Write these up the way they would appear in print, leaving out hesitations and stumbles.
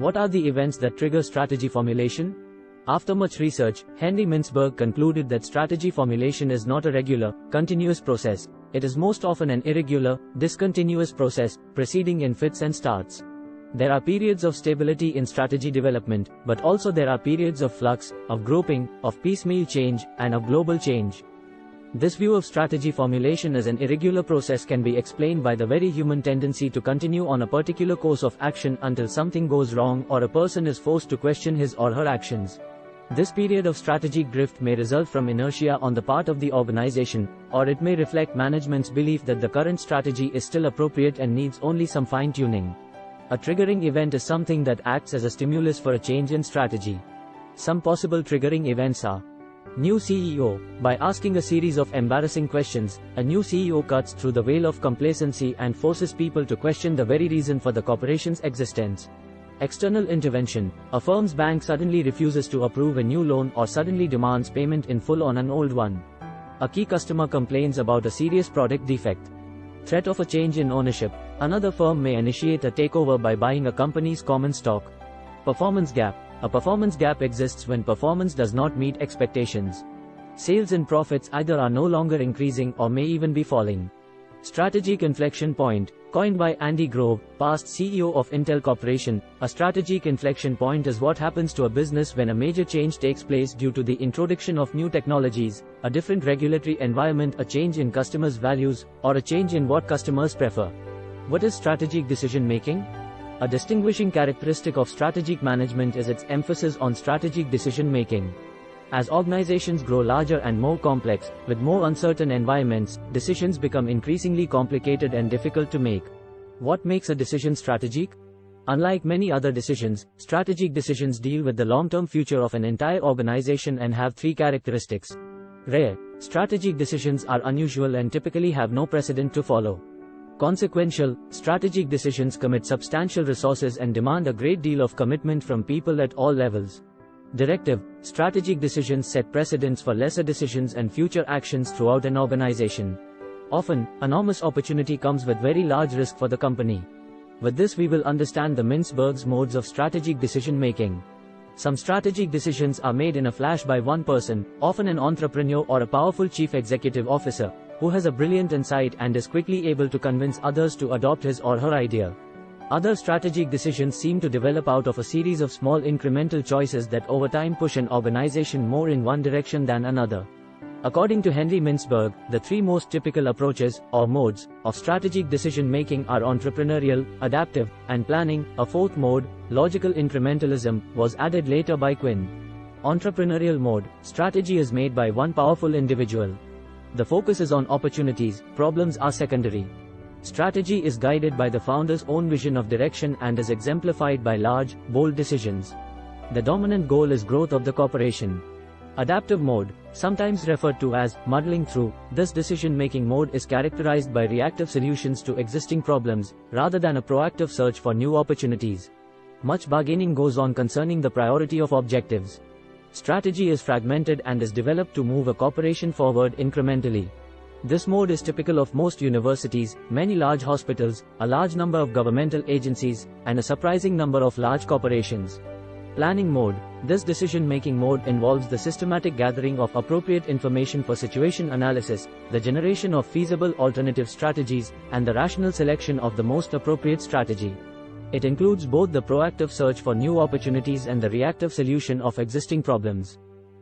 What are the events that trigger strategy formulation? After much research, Henry Mintzberg concluded that strategy formulation is not a regular, continuous process. It is most often an irregular, discontinuous process, proceeding in fits and starts. There are periods of stability in strategy development, but also there are periods of flux, of groping, of piecemeal change, and of global change. This view of strategy formulation as an irregular process can be explained by the very human tendency to continue on a particular course of action until something goes wrong or a person is forced to question his or her actions. This period of strategic drift may result from inertia on the part of the organization, or it may reflect management's belief that the current strategy is still appropriate and needs only some fine-tuning. A triggering event is something that acts as a stimulus for a change in strategy. Some possible triggering events are: new CEO. By asking a series of embarrassing questions, a new CEO cuts through the veil of complacency and forces people to question the very reason for the corporation's existence. External intervention. A firm's bank suddenly refuses to approve a new loan or suddenly demands payment in full on an old one. A key customer complains about a serious product defect. Threat of a change in ownership. Another firm may initiate a takeover by buying a company's common stock. Performance gap. A performance gap exists when performance does not meet expectations. Sales and profits either are no longer increasing or may even be falling. Strategic inflection point. Coined by Andy Grove, past CEO of Intel Corporation, a strategic inflection point is what happens to a business when a major change takes place due to the introduction of new technologies, a different regulatory environment, a change in customers' values, or a change in what customers prefer. What is strategic decision making? A distinguishing characteristic of strategic management is its emphasis on strategic decision making. As organizations grow larger and more complex, with more uncertain environments, decisions become increasingly complicated and difficult to make. What makes a decision strategic? Unlike many other decisions, strategic decisions deal with the long-term future of an entire organization and have three characteristics. Rare. Strategic decisions are unusual and typically have no precedent to follow. Consequential. Strategic decisions commit substantial resources and demand a great deal of commitment from people at all levels. Directive. Strategic decisions set precedents for lesser decisions and future actions throughout an organization. Often, enormous opportunity comes with very large risk for the company. With this we will understand the Mintzberg's modes of strategic decision making. Some strategic decisions are made in a flash by one person, often an entrepreneur or a powerful chief executive officer, who has a brilliant insight and is quickly able to convince others to adopt his or her idea. Other strategic decisions seem to develop out of a series of small incremental choices that over time push an organization more in one direction than another. According to Henry Mintzberg, the three most typical approaches, or modes, of strategic decision making are entrepreneurial, adaptive, and planning. A fourth mode, logical incrementalism, was added later by Quinn. Entrepreneurial mode. Strategy is made by one powerful individual. The focus is on opportunities, problems are secondary. Strategy is guided by the founder's own vision of direction and is exemplified by large, bold decisions. The dominant goal is growth of the corporation. Adaptive mode, sometimes referred to as muddling through, this decision-making mode is characterized by reactive solutions to existing problems, rather than a proactive search for new opportunities. Much bargaining goes on concerning the priority of objectives. Strategy is fragmented and is developed to move a corporation forward incrementally. This mode is typical of most universities, many large hospitals, a large number of governmental agencies, and a surprising number of large corporations. Planning mode. This decision-making mode involves the systematic gathering of appropriate information for situation analysis, the generation of feasible alternative strategies, and the rational selection of the most appropriate strategy. It includes both the proactive search for new opportunities and the reactive solution of existing problems.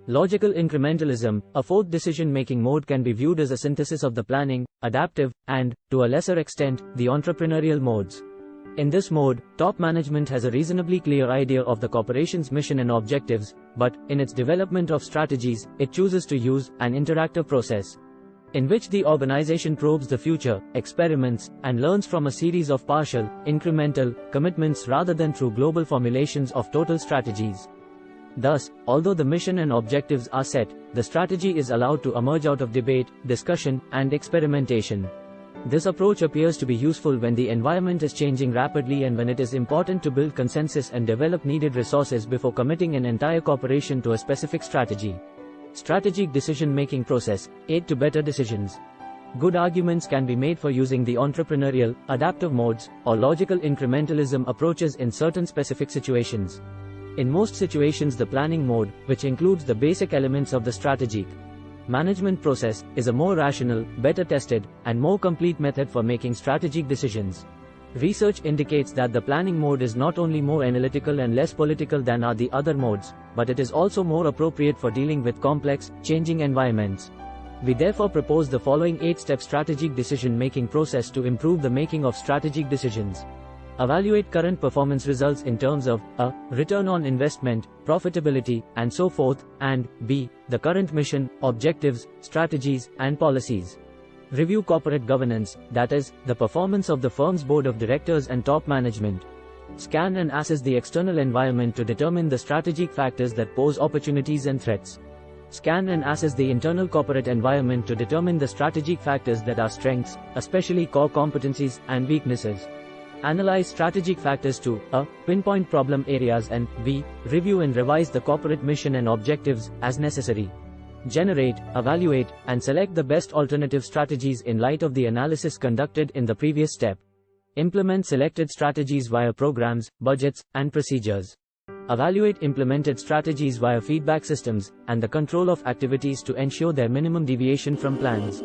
Logical incrementalism, a fourth decision-making mode, can be viewed as a synthesis of the planning, adaptive, and, to a lesser extent, the entrepreneurial modes. In this mode, top management has a reasonably clear idea of the corporation's mission and objectives, but, in its development of strategies, it chooses to use an interactive process, in which the organization probes the future, experiments, and learns from a series of partial, incremental, commitments rather than through global formulations of total strategies. Thus, although the mission and objectives are set, the strategy is allowed to emerge out of debate, discussion, and experimentation. This approach appears to be useful when the environment is changing rapidly and when it is important to build consensus and develop needed resources before committing an entire corporation to a specific strategy. Strategic decision-making process, aid to better decisions. Good arguments can be made for using the entrepreneurial, adaptive modes, or logical incrementalism approaches in certain specific situations. In most situations, the planning mode, which includes the basic elements of the strategic management process, is a more rational, better tested, and more complete method for making strategic decisions. Research indicates that the planning mode is not only more analytical and less political than are the other modes, but it is also more appropriate for dealing with complex, changing environments. We therefore propose the following 8-step strategic decision-making process to improve the making of strategic decisions. Evaluate current performance results in terms of a. Return on investment, profitability, and so forth, and b. The current mission, objectives, strategies, and policies. Review corporate governance, that is, the performance of the firm's board of directors and top management. Scan and assess the external environment to determine the strategic factors that pose opportunities and threats. Scan and assess the internal corporate environment to determine the strategic factors that are strengths, especially core competencies, and weaknesses. Analyze strategic factors to a. Pinpoint problem areas and b. Review and revise the corporate mission and objectives, as necessary. Generate, evaluate, and select the best alternative strategies in light of the analysis conducted in the previous step. Implement selected strategies via programs, budgets, and procedures. Evaluate implemented strategies via feedback systems, and the control of activities to ensure their minimum deviation from plans.